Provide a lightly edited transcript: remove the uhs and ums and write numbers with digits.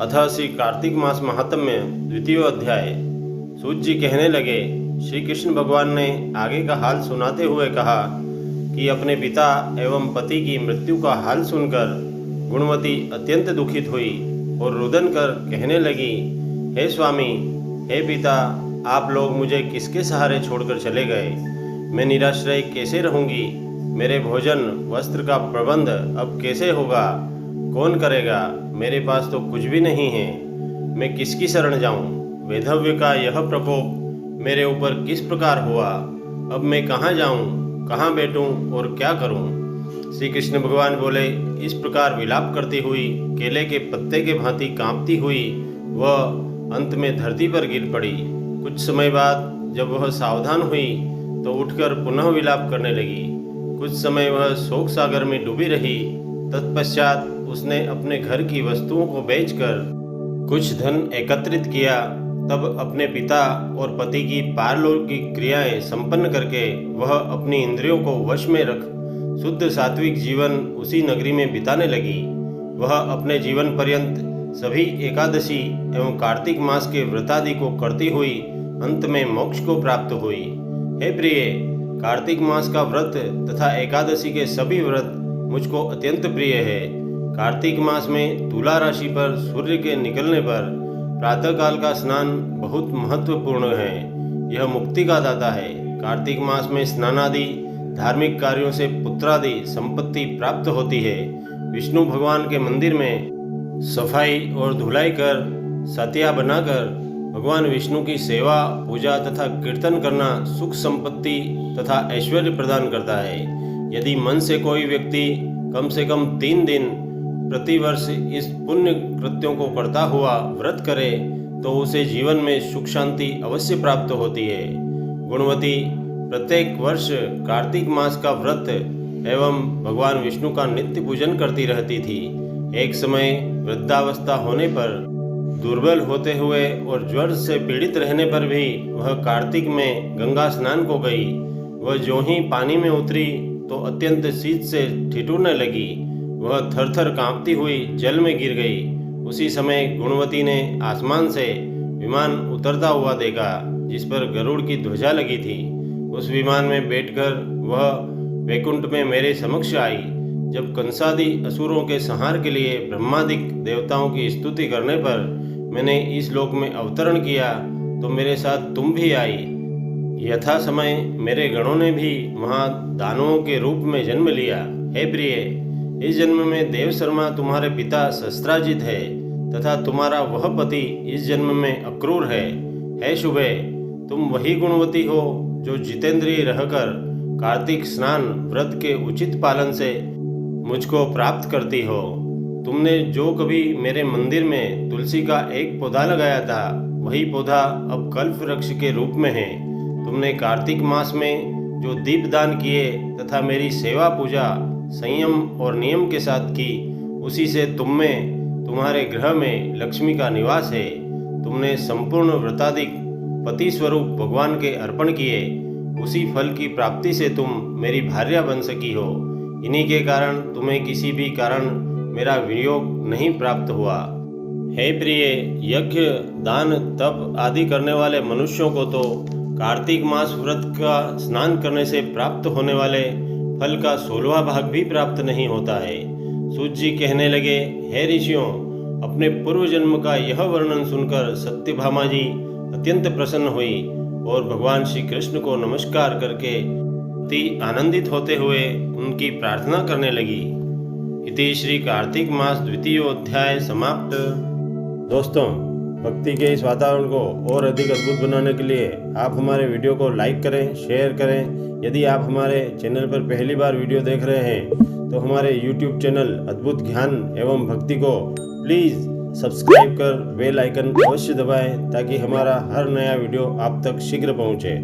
अथ श्री कार्तिक मास महात्म्य द्वितीय अध्याय। सूत जी कहने लगे, श्री कृष्ण भगवान ने आगे का हाल सुनाते हुए कहा कि अपने पिता एवं पति की मृत्यु का हाल सुनकर गुणवती अत्यंत दुखित हुई और रुदन कर कहने लगी, हे स्वामी, हे पिता, आप लोग मुझे किसके सहारे छोड़कर चले गए? मैं निराश्रय कैसे रहूंगी? मेरे भोजन वस्त्र का प्रबंध अब कैसे होगा? कौन करेगा? मेरे पास तो कुछ भी नहीं है। मैं किसकी शरण जाऊं? वैधव्य का यह प्रकोप मेरे ऊपर किस प्रकार हुआ? अब मैं कहाँ जाऊं, कहाँ बैठूं और क्या करूं? श्री कृष्ण भगवान बोले, इस प्रकार विलाप करती हुई, केले के पत्ते के भांति कांपती हुई वह अंत में धरती पर गिर पड़ी। कुछ समय बाद जब वह सावधान हुई तो उठकर पुनः विलाप करने लगी। कुछ समय वह शोक सागर में डूबी रही। तत्पश्चात उसने अपने घर की वस्तुओं को बेचकर कुछ धन एकत्रित किया। तब अपने पिता और पति की पारलौकिक क्रियाएं संपन्न करके वह अपनी इंद्रियों को वश में रख शुद्ध सात्विक जीवन उसी नगरी में बिताने लगी। वह अपने जीवन पर्यंत सभी एकादशी एवं कार्तिक मास के व्रतादि को करती हुई अंत में मोक्ष को प्राप्त हुई। हे प्रिय, कार्तिक मास का व्रत तथा एकादशी के सभी व्रत मुझको अत्यंत प्रिय है। कार्तिक मास में तुला राशि पर सूर्य के निकलने पर प्रातःकाल का स्नान बहुत महत्वपूर्ण है। यह मुक्ति का दाता है। कार्तिक मास में स्नानादि धार्मिक कार्यों से पुत्रादि संपत्ति प्राप्त होती है। विष्णु भगवान के मंदिर में सफाई और धुलाई कर सतिया बनाकर भगवान विष्णु की सेवा, पूजा तथा कीर्तन करना सुख संपत्ति तथा ऐश्वर्य प्रदान करता है। यदि मन से कोई व्यक्ति कम से कम 3 दिन प्रतिवर्ष इस पुण्य कृत्यों को करता हुआ व्रत करे तो उसे जीवन में सुख शांति अवश्य प्राप्त होती है। गुणवती प्रत्येक वर्ष कार्तिक मास का व्रत एवं भगवान विष्णु का नित्य पूजन करती रहती थी। एक समय वृद्धावस्था होने पर, दुर्बल होते हुए और ज्वर से पीड़ित रहने पर भी वह कार्तिक में गंगा स्नान को गई। वह जो ही पानी में उतरी तो अत्यंत शीत से ठिठुरने लगी। वह थरथर कांपती हुई जल में गिर गई। उसी समय गुणवती ने आसमान से विमान उतरता हुआ देखा जिस पर गरुड़ की ध्वजा लगी थी। उस विमान में बैठकर वह वैकुंठ में मेरे समक्ष आई। जब कंसादि असुरों के संहार के लिए ब्रह्मादिक देवताओं की स्तुति करने पर मैंने इस लोक में अवतरण किया तो मेरे साथ तुम भी आई। यथा समय मेरे गणों ने भी वहाँ दानवों के रूप में जन्म लिया। हे प्रिय, इस जन्म में देव शर्मा तुम्हारे पिता शस्त्राजित है तथा तुम्हारा वह पति इस जन्म में अक्रूर है। हे शुभे, तुम वही गुणवती हो जो जितेंद्रिय रहकर कार्तिक स्नान व्रत के उचित पालन से मुझको प्राप्त करती हो। तुमने जो कभी मेरे मंदिर में तुलसी का एक पौधा लगाया था वही पौधा अब कल्प वृक्ष के रूप में है। तुमने कार्तिक मास में जो दीपदान किए तथा मेरी सेवा पूजा संयम और नियम के साथ की, उसी से तुम में तुम्हारे गृह में लक्ष्मी का निवास है। तुमने संपूर्ण व्रतादिक पति स्वरूप भगवान के अर्पण किए, उसी फल की प्राप्ति से तुम मेरी भार्या बन सकी हो। इन्हीं के कारण तुम्हें किसी भी कारण मेरा वियोग नहीं प्राप्त हुआ। हे प्रिय, यज्ञ, दान, तप आदि करने वाले मनुष्यों को तो कार्तिक मास व्रत का स्नान करने से प्राप्त होने वाले फल का 16वां भाग भी प्राप्त नहीं होता है। सूत जी कहने लगे, हे ऋषियों, अपने पूर्व जन्म का यह वर्णन सुनकर सत्यभामा जी अत्यंत प्रसन्न हुई और भगवान श्री कृष्ण को नमस्कार करके अति आनंदित होते हुए उनकी प्रार्थना करने लगी। इति श्री कार्तिक मास द्वितीय अध्याय समाप्त। दोस्तों, भक्ति के इस वातावरण को और अधिक अद्भुत बनाने के लिए आप हमारे वीडियो को लाइक करें, शेयर करें। यदि आप हमारे चैनल पर पहली बार वीडियो देख रहे हैं तो हमारे YouTube चैनल अद्भुत ज्ञान एवं भक्ति को प्लीज़ सब्सक्राइब कर बेल आइकन अवश्य दबाएं ताकि हमारा हर नया वीडियो आप तक शीघ्र पहुंचे।